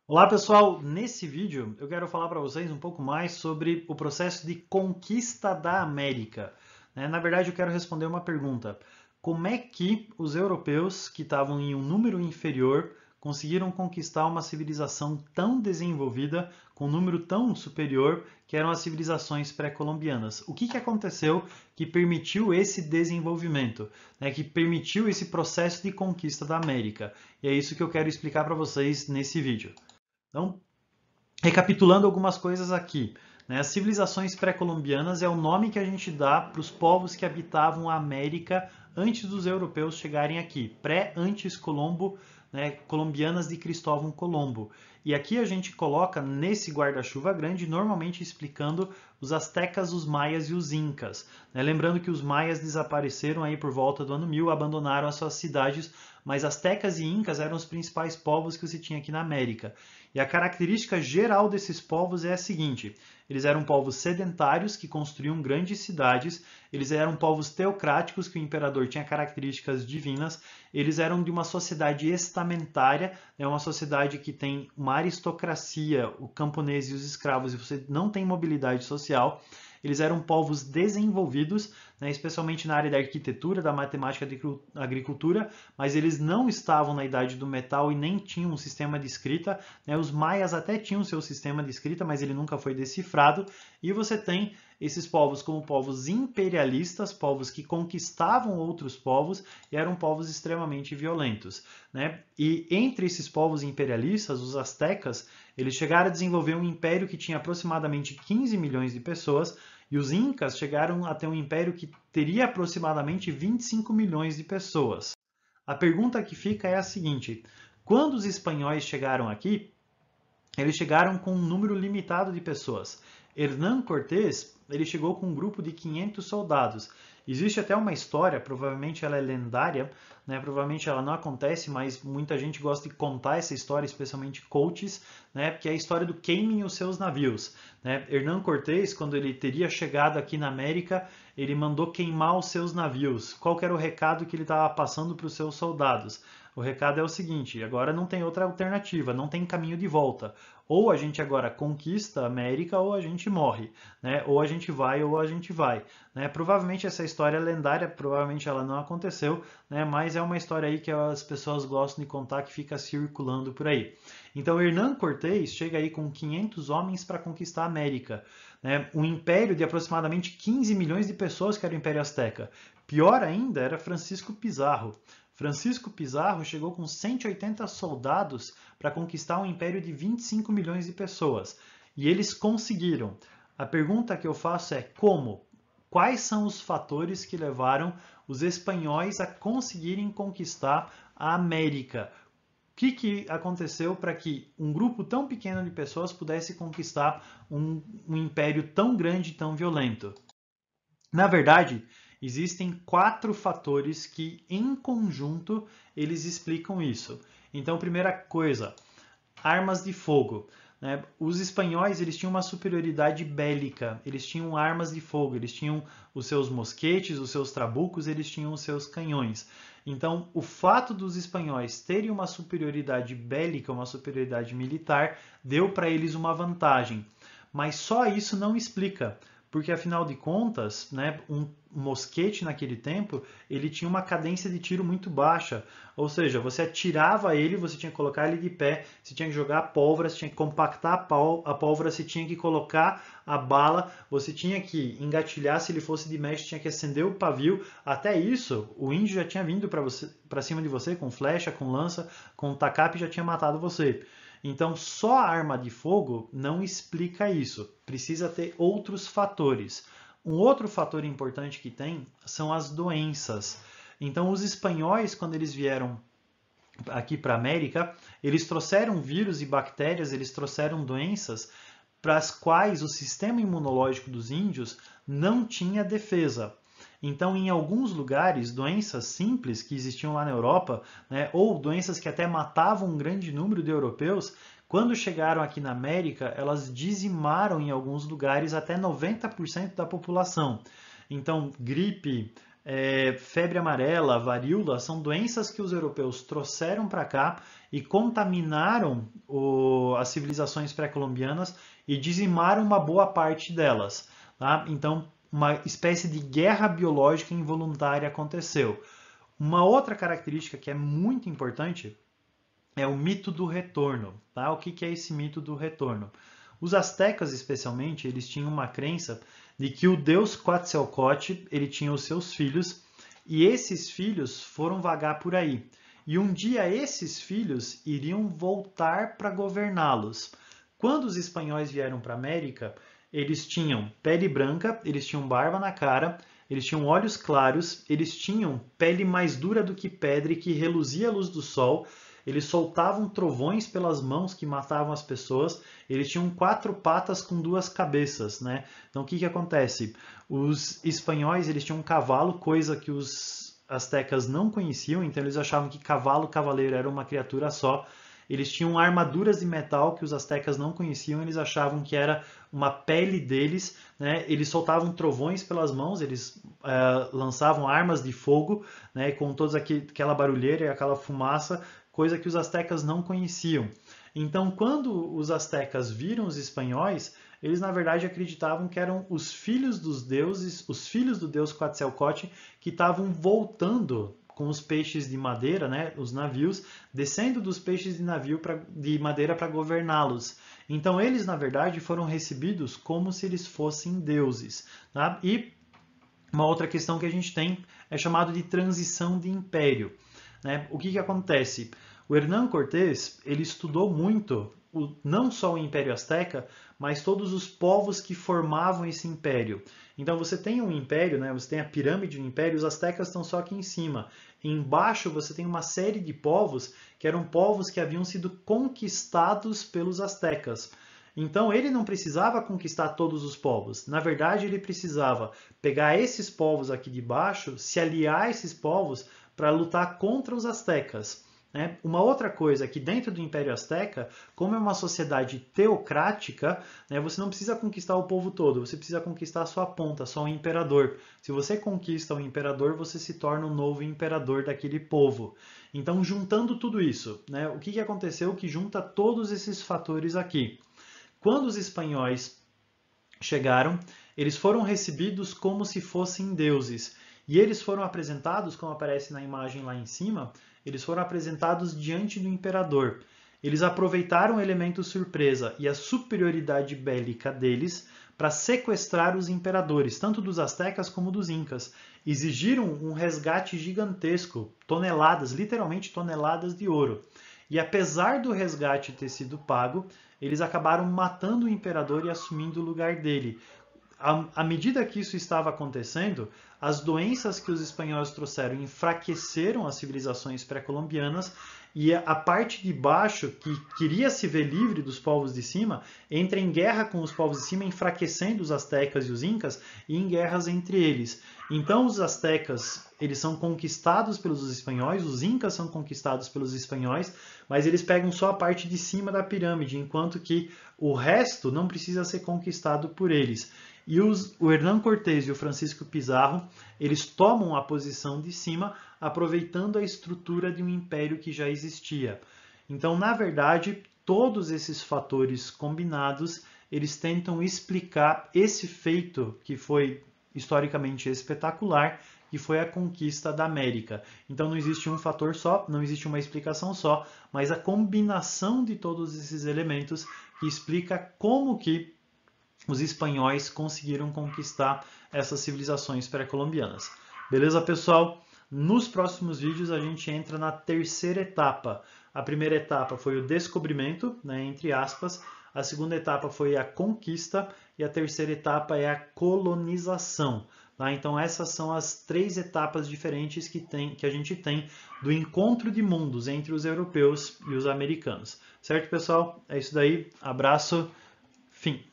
Olá pessoal, nesse vídeo eu quero falar para vocês um pouco mais sobre o processo de conquista da América. Na verdade, eu quero responder uma pergunta: como é que os europeus, que estavam em um número inferior, conseguiram conquistar uma civilização tão desenvolvida, com um número tão superior, que eram as civilizações pré-colombianas? O que aconteceu que permitiu esse desenvolvimento, que permitiu esse processo de conquista da América? E é isso que eu quero explicar para vocês nesse vídeo. Então, recapitulando algumas coisas aqui, as civilizações pré-colombianas é o nome que a gente dá para os povos que habitavam a América antes dos europeus chegarem aqui, pré-antes Colombo, colombianas de Cristóvão Colombo. E aqui a gente coloca nesse guarda-chuva grande, normalmente explicando os astecas, os maias e os incas. Lembrando que os maias desapareceram aí por volta do ano 1000, abandonaram as suas cidades, mas astecas e incas eram os principais povos que se tinha aqui na América. E a característica geral desses povos é a seguinte: eles eram povos sedentários que construíam grandes cidades, eles eram povos teocráticos que o imperador tinha características divinas, eles eram de uma sociedade estamentária, uma sociedade que tem uma aristocracia, o camponês e os escravos, e você não tem mobilidade social. Eles eram povos desenvolvidos, especialmente na área da arquitetura, da matemática, da agricultura, mas eles não estavam na idade do metal e nem tinham um sistema de escrita. Os maias até tinham seu sistema de escrita, mas ele nunca foi decifrado. E você tem esses povos como povos imperialistas, povos que conquistavam outros povos e eram povos extremamente violentos. E entre esses povos imperialistas, os astecas, eles chegaram a desenvolver um império que tinha aproximadamente 15 milhões de pessoas, e os incas chegaram a ter um império que teria aproximadamente 25 milhões de pessoas. A pergunta que fica é a seguinte: quando os espanhóis chegaram aqui, eles chegaram com um número limitado de pessoas. Hernán Cortés, ele chegou com um grupo de 500 soldados. Existe até uma história, provavelmente ela é lendária, provavelmente ela não acontece, mas muita gente gosta de contar essa história, especialmente coaches, que é a história do queimem os seus navios. Hernán Cortés, quando ele teria chegado aqui na América, ele mandou queimar os seus navios. Qual que era o recado que ele estava passando para os seus soldados? O recado é o seguinte: agora não tem outra alternativa, não tem caminho de volta. Ou a gente agora conquista a América ou a gente morre, ou a gente vai ou a gente vai. Provavelmente essa história é lendária, provavelmente ela não aconteceu, mas é uma história aí que as pessoas gostam de contar, que fica circulando por aí. Então Hernán Cortés chega aí com 500 homens para conquistar a América. Um império de aproximadamente 15 milhões de pessoas, que era o Império Azteca. Pior ainda era Francisco Pizarro. Francisco Pizarro chegou com 180 soldados para conquistar um império de 25 milhões de pessoas. E eles conseguiram. A pergunta que eu faço é como? Quais são os fatores que levaram os espanhóis a conseguirem conquistar a América? O que aconteceu para que um grupo tão pequeno de pessoas pudesse conquistar um império tão grande e tão violento? Na verdade, existem 4 fatores que, em conjunto, eles explicam isso. Então, primeira coisa, armas de fogo. Os espanhóis, eles tinham uma superioridade bélica, eles tinham armas de fogo, eles tinham os seus mosquetes, os seus trabucos, eles tinham os seus canhões. Então, o fato dos espanhóis terem uma superioridade bélica, uma superioridade militar, deu para eles uma vantagem. Mas só isso não explica, porque afinal de contas, um mosquete naquele tempo, ele tinha uma cadência de tiro muito baixa, ou seja, você atirava ele, você tinha que colocar ele de pé, você tinha que jogar a pólvora, você tinha que compactar a pólvora, você tinha que colocar a bala, você tinha que engatilhar, se ele fosse de mecha, tinha que acender o pavio. Até isso, o índio já tinha vindo para cima de você com flecha, com lança, com tacape, já tinha matado você. Então, só a arma de fogo não explica isso. Precisa ter outros fatores. Um outro fator importante que tem são as doenças. Então, os espanhóis, quando eles vieram aqui para a América, eles trouxeram vírus e bactérias, eles trouxeram doenças para as quais o sistema imunológico dos índios não tinha defesa. Então, em alguns lugares, doenças simples que existiam lá na Europa, ou doenças que até matavam um grande número de europeus, quando chegaram aqui na América, elas dizimaram em alguns lugares até 90% da população. Então, gripe, febre amarela, varíola, são doenças que os europeus trouxeram para cá e contaminaram as civilizações pré-colombianas e dizimaram uma boa parte delas. Tá? Então, uma espécie de guerra biológica involuntária aconteceu. Uma outra característica que é muito importante é o mito do retorno. Tá? O que é esse mito do retorno? Os astecas, especialmente, eles tinham uma crença de que o deus Quetzalcoatl, ele tinha os seus filhos, e esses filhos foram vagar por aí. E um dia esses filhos iriam voltar para governá-los. Quando os espanhóis vieram para a América, eles tinham pele branca, eles tinham barba na cara, eles tinham olhos claros, eles tinham pele mais dura do que pedra e que reluzia a luz do sol, eles soltavam trovões pelas mãos que matavam as pessoas, eles tinham 4 patas com 2 cabeças, né? Então o que acontece? Os espanhóis eles tinham um cavalo, coisa que os astecas não conheciam, então eles achavam que cavalo, cavaleiro era uma criatura só. Eles tinham armaduras de metal que os astecas não conheciam, eles achavam que era uma pele deles, né? Eles soltavam trovões pelas mãos, eles lançavam armas de fogo, né? Com toda aquela barulheira e aquela fumaça, coisa que os astecas não conheciam. Então, quando os astecas viram os espanhóis, eles na verdade acreditavam que eram os filhos dos deuses, os filhos do deus Quetzalcoatl, que estavam voltando com os peixes de madeira, né, os navios, descendo dos peixes de madeira para governá-los. Então, eles na verdade foram recebidos como se eles fossem deuses. Tá? E uma outra questão que a gente tem é chamado de transição de império. Né? O que acontece? O Hernán Cortés ele estudou muito não só o Império Azteca, mas todos os povos que formavam esse império. Então você tem um império, né? Você tem a pirâmide do império, os astecas estão só aqui em cima. E embaixo você tem uma série de povos que eram povos que haviam sido conquistados pelos astecas. Então ele não precisava conquistar todos os povos. Na verdade, ele precisava pegar esses povos aqui de baixo, se aliar a esses povos para lutar contra os astecas. Né? Uma outra coisa é que dentro do Império Azteca, como é uma sociedade teocrática, né, você não precisa conquistar o povo todo, você precisa conquistar a sua ponta, só o imperador. Se você conquista o imperador, você se torna o novo imperador daquele povo. Então, juntando tudo isso, né, o que aconteceu que junta todos esses fatores aqui? Quando os espanhóis chegaram, eles foram recebidos como se fossem deuses. E eles foram apresentados, como aparece na imagem lá em cima, eles foram apresentados diante do imperador. Eles aproveitaram o elemento surpresa e a superioridade bélica deles para sequestrar os imperadores, tanto dos astecas como dos incas. Exigiram um resgate gigantesco, toneladas, literalmente toneladas de ouro. E apesar do resgate ter sido pago, eles acabaram matando o imperador e assumindo o lugar dele. À medida que isso estava acontecendo, as doenças que os espanhóis trouxeram enfraqueceram as civilizações pré-colombianas e a parte de baixo, que queria se ver livre dos povos de cima, entra em guerra com os povos de cima, enfraquecendo os astecas e os incas e em guerras entre eles. Então os astecas eles são conquistados pelos espanhóis, os incas são conquistados pelos espanhóis, mas eles pegam só a parte de cima da pirâmide, enquanto que o resto não precisa ser conquistado por eles. E o Hernán Cortés e o Francisco Pizarro, eles tomam a posição de cima, aproveitando a estrutura de um império que já existia. Então, na verdade, todos esses fatores combinados, eles tentam explicar esse feito que foi historicamente espetacular, que foi a conquista da América. Então, não existe um fator só, não existe uma explicação só, mas a combinação de todos esses elementos que explica como que os espanhóis conseguiram conquistar essas civilizações pré-colombianas. Beleza, pessoal? Nos próximos vídeos a gente entra na terceira etapa. A primeira etapa foi o descobrimento, né, entre aspas. A segunda etapa foi a conquista e a terceira etapa é a colonização. Tá? Então essas são as 3 etapas diferentes que a gente tem do encontro de mundos entre os europeus e os americanos. Certo, pessoal? É isso daí. Abraço. Fim.